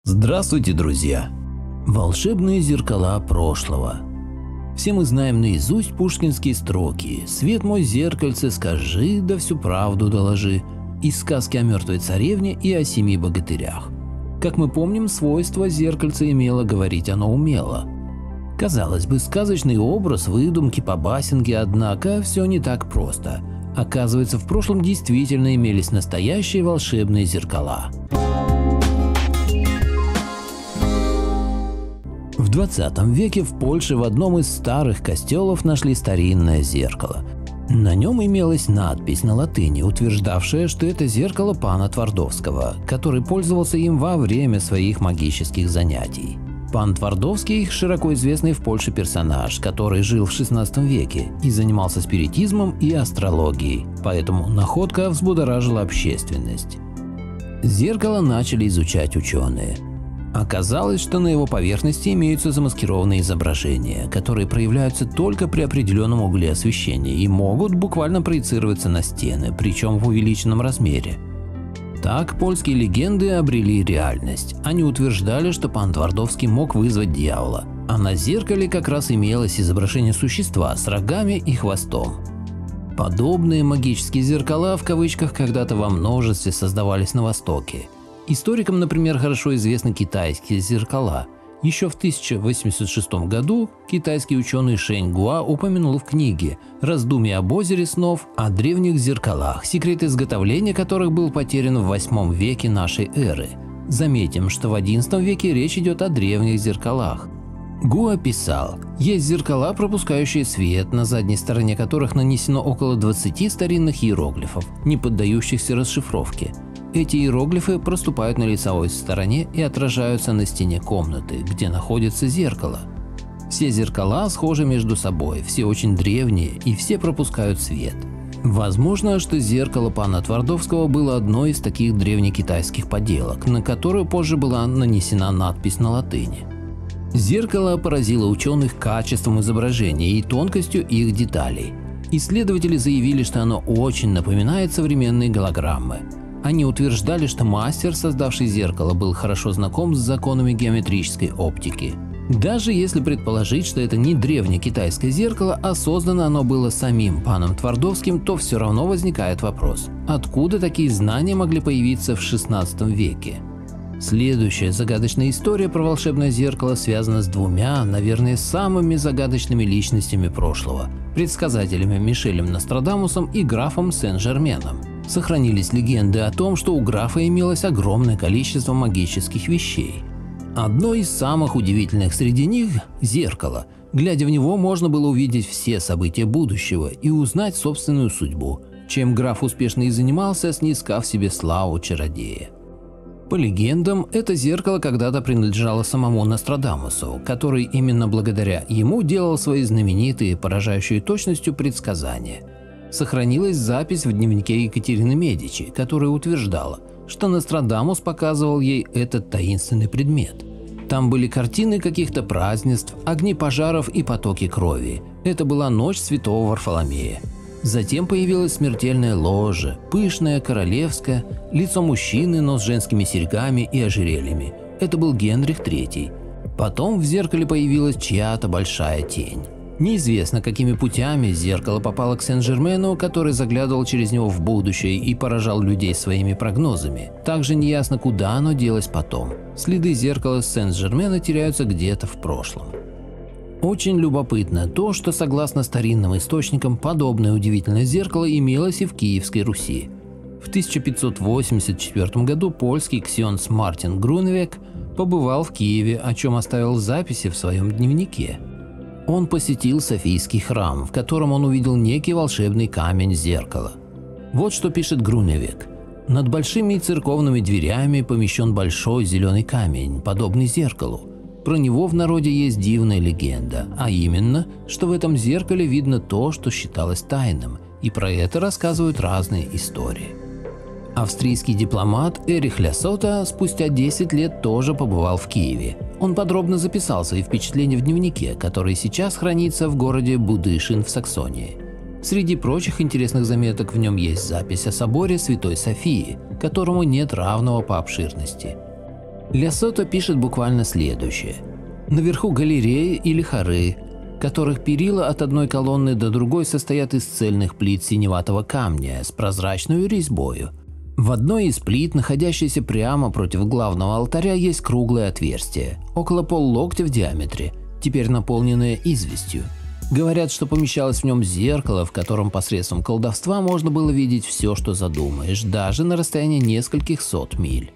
Здравствуйте, друзья! Волшебные зеркала прошлого. Все мы знаем наизусть пушкинские строки: «Свет мой, зеркальце, скажи, да всю правду доложи», из сказки о мертвой царевне и о 7 богатырях. Как мы помним, свойство зеркальца имело, говорить оно умело. Казалось бы, сказочный образ, выдумки по басенке, однако все не так просто. Оказывается, в прошлом действительно имелись настоящие волшебные зеркала. В 20 веке в Польше в одном из старых костелов нашли старинное зеркало. На нем имелась надпись на латыни, утверждавшая, что это зеркало пана Твардовского, который пользовался им во время своих магических занятий. Пан Твардовский – широко известный в Польше персонаж, который жил в 16 веке и занимался спиритизмом и астрологией, поэтому находка взбудоражила общественность. Зеркало начали изучать ученые. Оказалось, что на его поверхности имеются замаскированные изображения, которые проявляются только при определенном угле освещения и могут буквально проецироваться на стены, причем в увеличенном размере. Так польские легенды обрели реальность. Они утверждали, что пан Твардовский мог вызвать дьявола, а на зеркале как раз имелось изображение существа с рогами и хвостом. Подобные магические зеркала в кавычках когда-то во множестве создавались на Востоке. Историкам, например, хорошо известны китайские зеркала. Еще в 1086 году китайский ученый Шэнь Гуа упомянул в книге «Раздумья об озере снов» о древних зеркалах, секрет изготовления которых был потерян в 8 веке нашей эры. Заметим, что в 11 веке речь идет о древних зеркалах. Гуа писал: «Есть зеркала, пропускающие свет, на задней стороне которых нанесено около 20 старинных иероглифов, не поддающихся расшифровке. Эти иероглифы проступают на лицевой стороне и отражаются на стене комнаты, где находится зеркало. Все зеркала схожи между собой, все очень древние и все пропускают свет». Возможно, что зеркало пана Твардовского было одной из таких древнекитайских поделок, на которую позже была нанесена надпись на латыни. Зеркало поразило ученых качеством изображения и тонкостью их деталей. Исследователи заявили, что оно очень напоминает современные голограммы. Они утверждали, что мастер, создавший зеркало, был хорошо знаком с законами геометрической оптики. Даже если предположить, что это не древнее китайское зеркало, а создано оно было самим паном Твардовским, то все равно возникает вопрос: откуда такие знания могли появиться в 16 веке? Следующая загадочная история про волшебное зеркало связана с двумя, наверное, самыми загадочными личностями прошлого – предсказателями Мишелем Нострадамусом и графом Сен-Жерменом. Сохранились легенды о том, что у графа имелось огромное количество магических вещей. Одно из самых удивительных среди них – зеркало. Глядя в него, можно было увидеть все события будущего и узнать собственную судьбу, чем граф успешно и занимался, снискав себе славу чародея. По легендам, это зеркало когда-то принадлежало самому Нострадамусу, который именно благодаря ему делал свои знаменитые, поражающие точностью предсказания. Сохранилась запись в дневнике Екатерины Медичи, которая утверждала, что Нострадамус показывал ей этот таинственный предмет. Там были картины каких-то празднеств, огни пожаров и потоки крови. Это была ночь святого Варфоломея. Затем появилась смертельная ложа, пышная, королевская, лицо мужчины, но с женскими серьгами и ожерельями. Это был Генрих III. Потом в зеркале появилась чья-то большая тень. Неизвестно, какими путями зеркало попало к Сен-Жермену, который заглядывал через него в будущее и поражал людей своими прогнозами. Также неясно, куда оно делось потом. Следы зеркала Сен-Жермена теряются где-то в прошлом. Очень любопытно то, что согласно старинным источникам, подобное удивительное зеркало имелось и в Киевской Руси. В 1584 году польский ксенц Мартин Груневек побывал в Киеве, о чем оставил записи в своем дневнике. Он посетил Софийский храм, в котором он увидел некий волшебный камень-зеркало. Вот что пишет Груневек. «Над большими церковными дверями помещен большой зеленый камень, подобный зеркалу. Про него в народе есть дивная легенда, а именно, что в этом зеркале видно то, что считалось тайным, и про это рассказывают разные истории». Австрийский дипломат Эрих Лясота спустя 10 лет тоже побывал в Киеве. Он подробно записал свои впечатления в дневнике, который сейчас хранится в городе Будышин в Саксонии. Среди прочих интересных заметок в нем есть запись о соборе Святой Софии, которому нет равного по обширности. Лясото пишет буквально следующее. Наверху галереи или хоры, которых перила от одной колонны до другой состоят из цельных плит синеватого камня с прозрачной резьбою. В одной из плит, находящейся прямо против главного алтаря, есть круглое отверстие, около поллоктя в диаметре, теперь наполненное известью. Говорят, что помещалось в нем зеркало, в котором посредством колдовства можно было видеть все, что задумаешь, даже на расстоянии нескольких сот миль.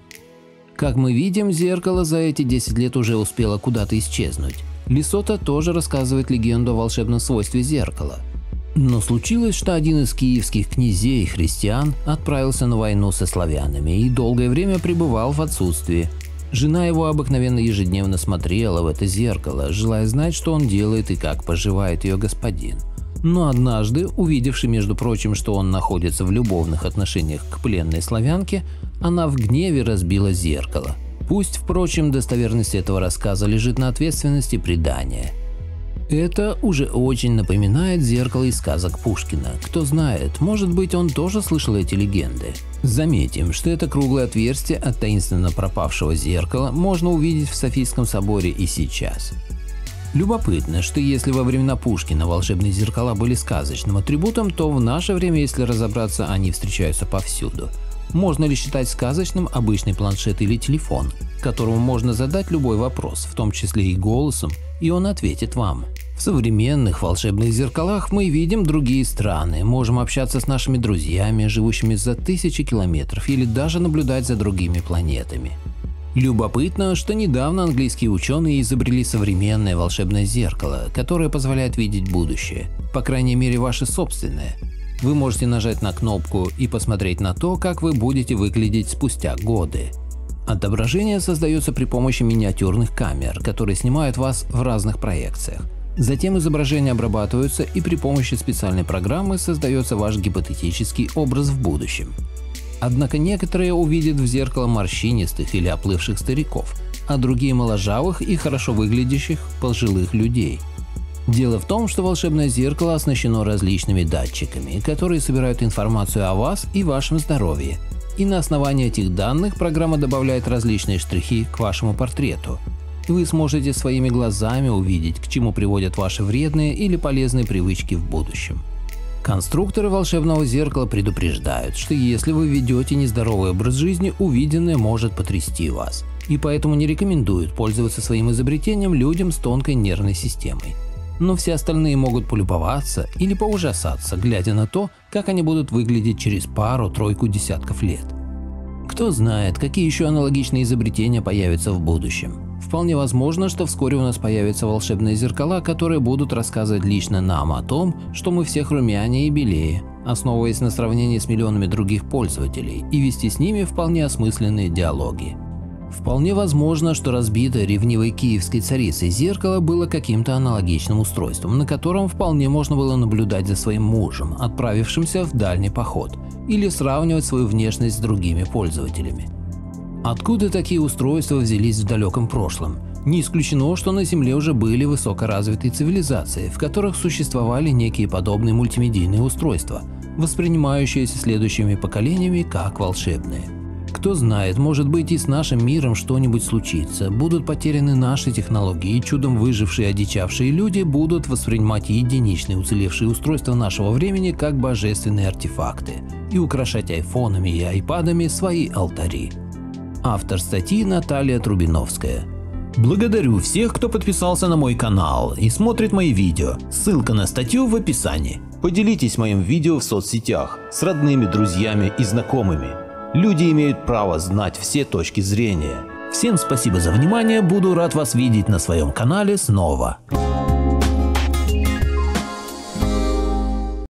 Как мы видим, зеркало за эти 10 лет уже успело куда-то исчезнуть. Лесото тоже рассказывает легенду о волшебном свойстве зеркала. Но случилось, что один из киевских князей христиан отправился на войну со славянами и долгое время пребывал в отсутствии. Жена его обыкновенно ежедневно смотрела в это зеркало, желая знать, что он делает и как поживает ее господин. Но однажды, увидевши, между прочим, что он находится в любовных отношениях к пленной славянке, она в гневе разбила зеркало. Пусть, впрочем, достоверность этого рассказа лежит на ответственности предания. Это уже очень напоминает зеркало из сказок Пушкина. Кто знает, может быть, он тоже слышал эти легенды. Заметим, что это круглое отверстие от таинственно пропавшего зеркала можно увидеть в Софийском соборе и сейчас. Любопытно, что если во времена Пушкина волшебные зеркала были сказочным атрибутом, то в наше время, если разобраться, они встречаются повсюду. Можно ли считать сказочным обычный планшет или телефон, которому можно задать любой вопрос, в том числе и голосом, и он ответит вам? В современных волшебных зеркалах мы видим другие страны, можем общаться с нашими друзьями, живущими за тысячи километров, или даже наблюдать за другими планетами. Любопытно, что недавно английские ученые изобрели современное волшебное зеркало, которое позволяет видеть будущее, по крайней мере ваше собственное. Вы можете нажать на кнопку и посмотреть на то, как вы будете выглядеть спустя годы. Отображение создается при помощи миниатюрных камер, которые снимают вас в разных проекциях. Затем изображения обрабатываются, и при помощи специальной программы создается ваш гипотетический образ в будущем. Однако некоторые увидят в зеркало морщинистых или оплывших стариков, а другие моложавых и хорошо выглядящих пожилых людей. Дело в том, что волшебное зеркало оснащено различными датчиками, которые собирают информацию о вас и вашем здоровье. И на основании этих данных программа добавляет различные штрихи к вашему портрету. Вы сможете своими глазами увидеть, к чему приводят ваши вредные или полезные привычки в будущем. Конструкторы волшебного зеркала предупреждают, что если вы ведете нездоровый образ жизни, увиденное может потрясти вас, и поэтому не рекомендуют пользоваться своим изобретением людям с тонкой нервной системой. Но все остальные могут полюбоваться или поужасаться, глядя на то, как они будут выглядеть через пару-тройку десятков лет. Кто знает, какие еще аналогичные изобретения появятся в будущем. Вполне возможно, что вскоре у нас появятся волшебные зеркала, которые будут рассказывать лично нам о том, что мы всех румянее и белее, основываясь на сравнении с миллионами других пользователей, и вести с ними вполне осмысленные диалоги. Вполне возможно, что разбитое ревнивой киевской царицей зеркало было каким-то аналогичным устройством, на котором вполне можно было наблюдать за своим мужем, отправившимся в дальний поход, или сравнивать свою внешность с другими пользователями. Откуда такие устройства взялись в далеком прошлом? Не исключено, что на Земле уже были высокоразвитые цивилизации, в которых существовали некие подобные мультимедийные устройства, воспринимающиеся следующими поколениями как волшебные. Кто знает, может быть, и с нашим миром что-нибудь случится, будут потеряны наши технологии, и чудом выжившие одичавшие люди будут воспринимать единичные уцелевшие устройства нашего времени как божественные артефакты и украшать айфонами и айпадами свои алтари. Автор статьи Наталья Трубиновская. Благодарю всех, кто подписался на мой канал и смотрит мои видео. Ссылка на статью в описании. Поделитесь моим видео в соцсетях с родными, друзьями и знакомыми. Люди имеют право знать все точки зрения. Всем спасибо за внимание, буду рад вас видеть на своем канале снова.